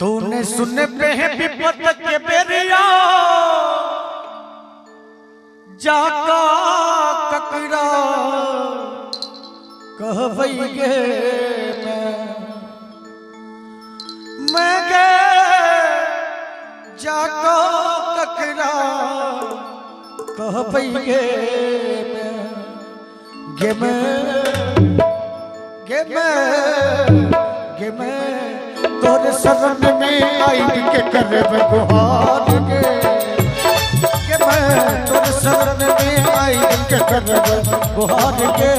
तूने सुने पे है विपत के बेरिया जाका ककड़ा कहवैये मैं गे जाका ककड़ा कहवैये गे मैं तोरे शरण में आई के करब गुहार के मैं तोरे शरण में आई के करब गुहार के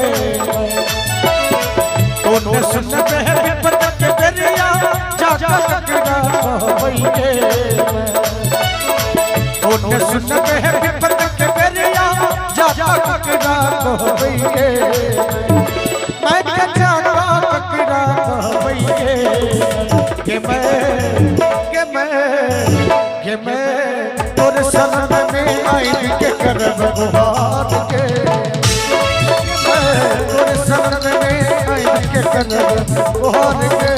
तूने सुन पे विपत के बेरिया जाका ककड़ा कहवैये तूने सुन पे विपत के बेरिया जाका ककड़ा कहवैये मैं जाका ककड़ा कहवैये के मैं तोरे शरण में आई के करब गुहार के मैं तोरे शरण में आई के करब गुहार के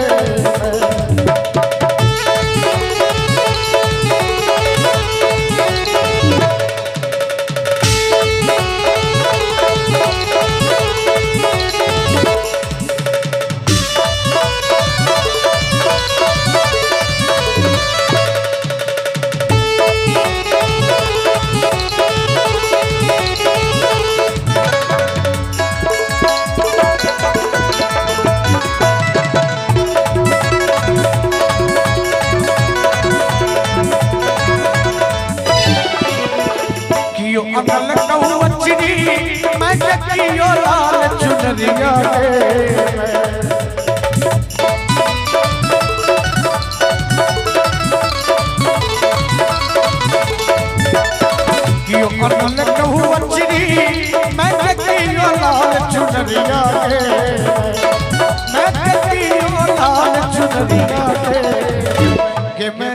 अगल कौचरी मैं कियो लाल चुनरिया कियो अगल कौचरी मैं कियो लाल चुनरिया मैं कियो लाल चुनरिया के मैं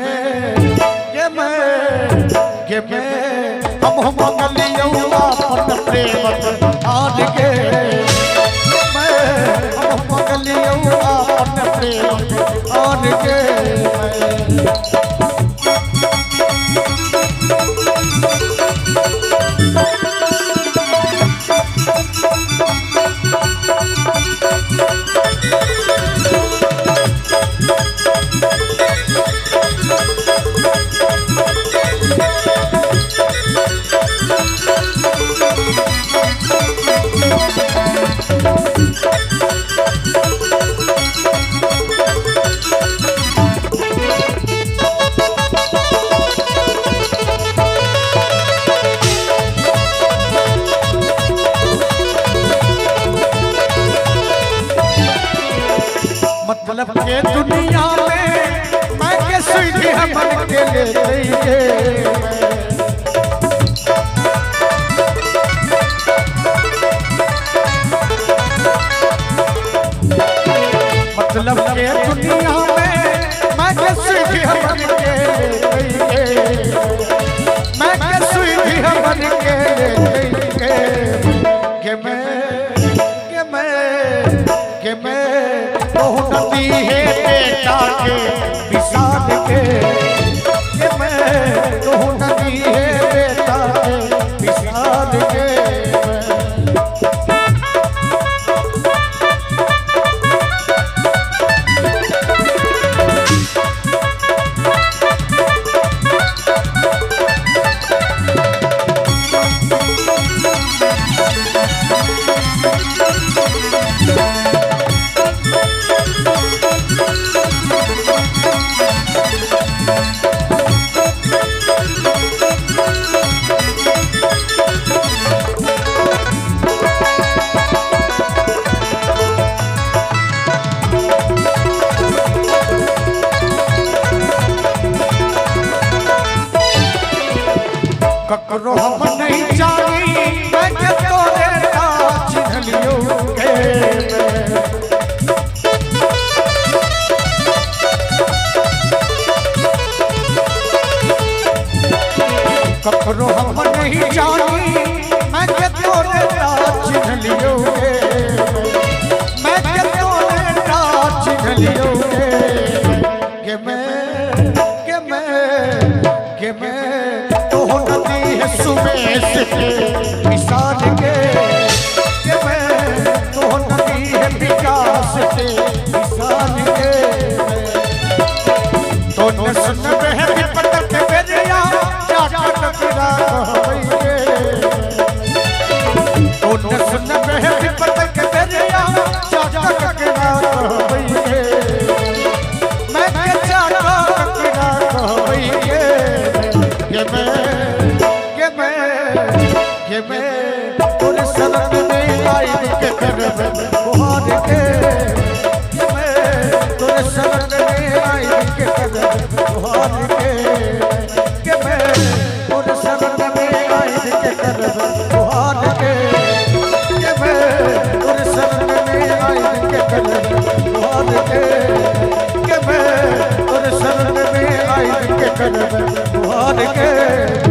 हम मंगलियो अपन प्रेम आन के हम मंगलियो अपन प्रेम आन के मतलब के दुनिया में मैं के सीधी हमन के ले गए मतलब के दुनिया में मैं के सीधी हमन के ले गए मैं के सीधी हमन के ले गए के मैं नदी है बेटा के विशाल के मैं नदी है बेटा के विशाल के ककरो हम नहीं जानी मैं के तोरे चिन्हलियो के ककरो हम नहीं जानी मैं के तोरे चिन्हलियो के मैं के तोरे चिन्हलियो के मैं करब बुहार के कि मैं तोरे शरण में आई के करब बुहार के कि मैं तोरे शरण में आई के करब बुहार के कि मैं तोरे शरण में आई के करब बुहार के कि मैं तोरे शरण में आई के करब बुहार के